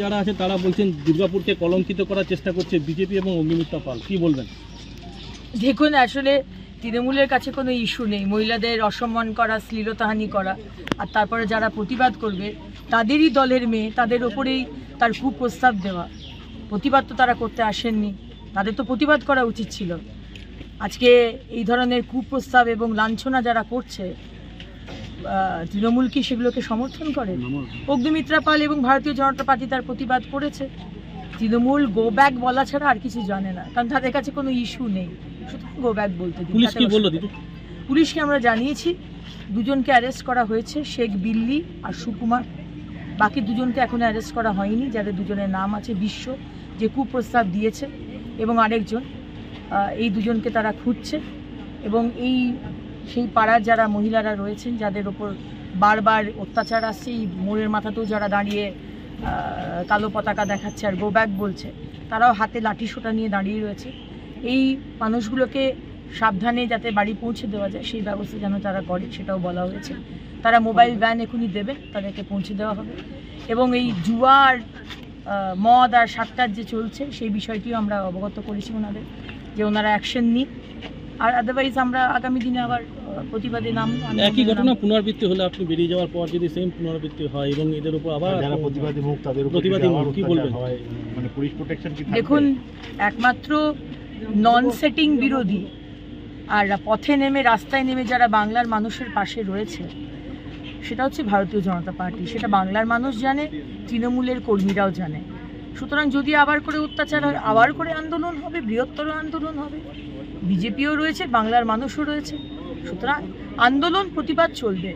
যারা আছে তারা বলছেন দুর্গাপুরকে কলঙ্কিত করার চেষ্টা করছে বিজেপি এবং অগ্নিমিত্রা পাল, কি বলবেন? দেখুন, আসলে তৃণমূলের কাছে কোনো ইস্যু নেই মহিলাদের অসম্মান করা, শ্লীলতাহানি করা, আর তারপরে যারা প্রতিবাদ করবে তাদেরই দলের মেয়ে, তাদের ওপরেই তার কুপ্রস্তাব দেওয়া। প্রতিবাদ তো তারা করতে আসেননি, তাদের তো প্রতিবাদ করা উচিত ছিল। আজকে এই ধরনের কুপ্রস্তাব এবং লাঞ্ছনা যারা করছে, তৃণমূল কি সেগুলোকে সমর্থন করে? অগ্নিমিত্রা পাল এবং ভারতীয় জনতা পার্টি তার প্রতিবাদ করেছে। তৃণমূল গো ব্যাক বলা ছাড়া আর কিছু জানে না, কারণ তাদের কাছে কোনো ইস্যু নেই, শুধু গো ব্যাক বলতে দিন। পুলিশ কি বললো দিদি? পুলিশকে আমরা জানিয়েছি, দুজনকে অ্যারেস্ট করা হয়েছে, শেখ বিল্লি আর সুকুমার। বাকি দুজনকে এখনো অ্যারেস্ট করা হয়নি, যাদের দুজনের নাম আছে বিশ্ব, যে কুপ্রস্তাব দিয়েছে, এবং আরেকজন। এই দুজনকে তারা খুঁজছে, এবং সেই পাড়ার যারা মহিলারা রয়েছেন যাদের ওপর বারবার অত্যাচার আসছে, এই মোড়ের মাথাতেও যারা দাঁড়িয়ে কালো পতাকা দেখাচ্ছে আর গো ব্যাক বলছে, তারাও হাতে লাঠি সোটা নিয়ে দাঁড়িয়ে রয়েছে। এই মানুষগুলোকে সাবধানে যাতে বাড়ি পৌঁছে দেওয়া যায় সেই ব্যবস্থা যেন তারা করে, সেটাও বলা হয়েছে। তারা মোবাইল ভ্যান এখনই দেবে, তাদেরকে পৌঁছে দেওয়া হবে। এবং এই জুয়া আর মদ আর সাতটার যে চলছে সেই বিষয়টিও আমরা অবগত করেছি ওনাদের, যে ওনারা অ্যাকশন নিই। আর আদারওয়াইজ আমরা আগামী দিনে আবার প্রতিবাদে নাম। একই ঘটনা পুনরাবৃত্তি হলে, আপনি বেরিয়ে যাওয়ার পর যদি সেম পুনরাবৃত্তি হয় এবং এদের উপর আবার যারা প্রতিবাদী মুখ তাদের প্রতিবাদী মুখ, কি বলবেন? মানে পুলিশ প্রোটেকশন কি থাকবে? দেখুন, একমাত্র নন সেটিং বিরোধী আর পথে নেমে রাস্তায় নেমে যারা বাংলার মানুষের পাশে রয়েছে সেটা হচ্ছে ভারতীয় জনতা পার্টি। সেটা বাংলার মানুষ জানে, তৃণমূলের কর্মীরাও জানে। সুতরাং যদি আবার করে অত্যাচার হয়, আবার করে আন্দোলন হবে, বৃহত্তর আন্দোলন হবে। বিজেপিও রয়েছে, বাংলার মানুষও রয়েছে, সুতরাং আন্দোলন প্রতিবাদ চলবে।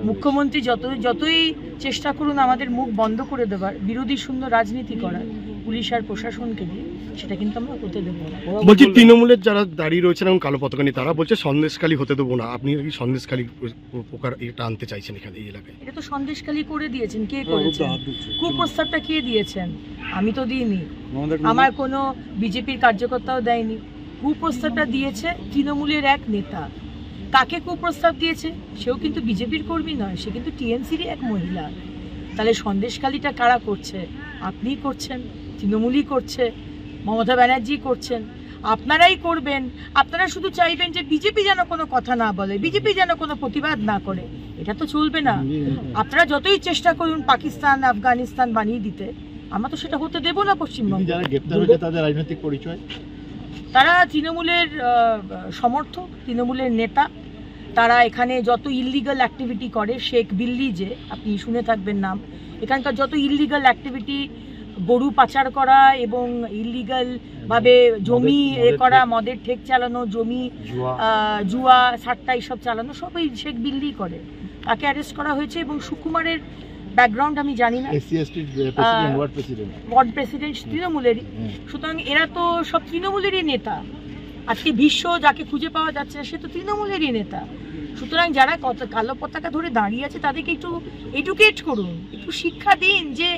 মুখ্যমন্ত্রী যতই চেষ্টা করুন আমাদের মুখ বন্ধ করে দেবার, বিরোধী শূন্য রাজনীতি করার, পুলিশ আর প্রশাসনকে দিয়ে, সেটা কিন্তু আমরা হতে দেবো না। বলছি, তৃণমূলের যারা দাঁড়িয়ে রয়েছেন এবং কালো পতাকা নিয়ে, তারা বলছে সন্দেশখালী হতে দেবো না। আপনি কি সন্দেশখালী প্রকার এটা আনতে চাইছেন এখানে এই এলাকায়? এটা তো সন্দেশখালী করে দিয়েছেন। কে করেছেন? কুপ্রস্তাবটা কে দিয়েছেন? আমি তো দিইনি, আমার কোনো বিজেপির কার্যকর্তাও দেয়নি। কুপ্রস্তাবটা দিয়েছে তৃণমূলের এক নেতা। কাকে কুপ্রস্তাব দিয়েছে? সেও কিন্তু বিজেপির কর্মী নয়, সে কিন্তু টিএমসিরই এক মহিলা। তাহলে সন্দেশখালীটা কারা করছে? আপনিই করছেন, তৃণমূলই করছে, মমতা ব্যানার্জি করছেন, আপনারাই করবেন। আপনারা শুধু চাইবেন যে বিজেপি যেন কোনো কথা না বলে, বিজেপি যেন কোনো প্রতিবাদ না করে। এটা তো চলবে না। আপনারা যতই চেষ্টা করুন পাকিস্তান, আফগানিস্তান বানিয়ে দিতে, আমরা তো সেটা হতে দেবো না পশ্চিমবঙ্গে। যারা গ্রেপ্তার হয়েছে তাদের রাজনৈতিক পরিচয়? তারা তৃণমূলের সমর্থক, তৃণমূলের নেতা। তারা এখানে যত ইললিগাল অ্যাক্টিভিটি করে, শেখ বিল্লি, যে আপনি শুনে থাকবেন নাম, এখানকার যত ইললিগাল অ্যাক্টিভিটি, গরু পাচার করা এবং ইললিগাল ভাবে জমি করা, মদের ঠেক চালানো, জমি জুয়া সাট্টা এইসব চালানো, সবই শেখ বিল্লি করে। তাকে অ্যারেস্ট করা হয়েছে। এবং সুকুমারের ব্যাকগ্রাউন্ড আমি জানি না, ওয়ার্ড প্রেসিডেন্ট তৃণমূলেরই। সুতরাং এরা তো সব তৃণমূলেরই নেতা। আজকে বিশ্ব যাকে খুঁজে পাওয়া যাচ্ছে না, সে তো তৃণমূলেরই নেতা। সুতরাং যারা কালো পতাকা ধরে দাঁড়িয়ে আছে তাদেরকে একটু এডুকেট করুন, একটু শিক্ষা দিন, যে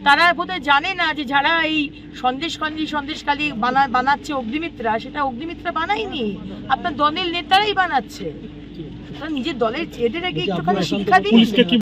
তারা বোধহয় জানে না যে যারা এই সন্দেশখালী বানাচ্ছে অগ্নিমিত্রা, সেটা অগ্নিমিত্রা বানায়নি, আপনার দলের নেতারাই বানাচ্ছে। সুতরাং নিজের দলের এদের আগে একটুখানি শিক্ষা দিন।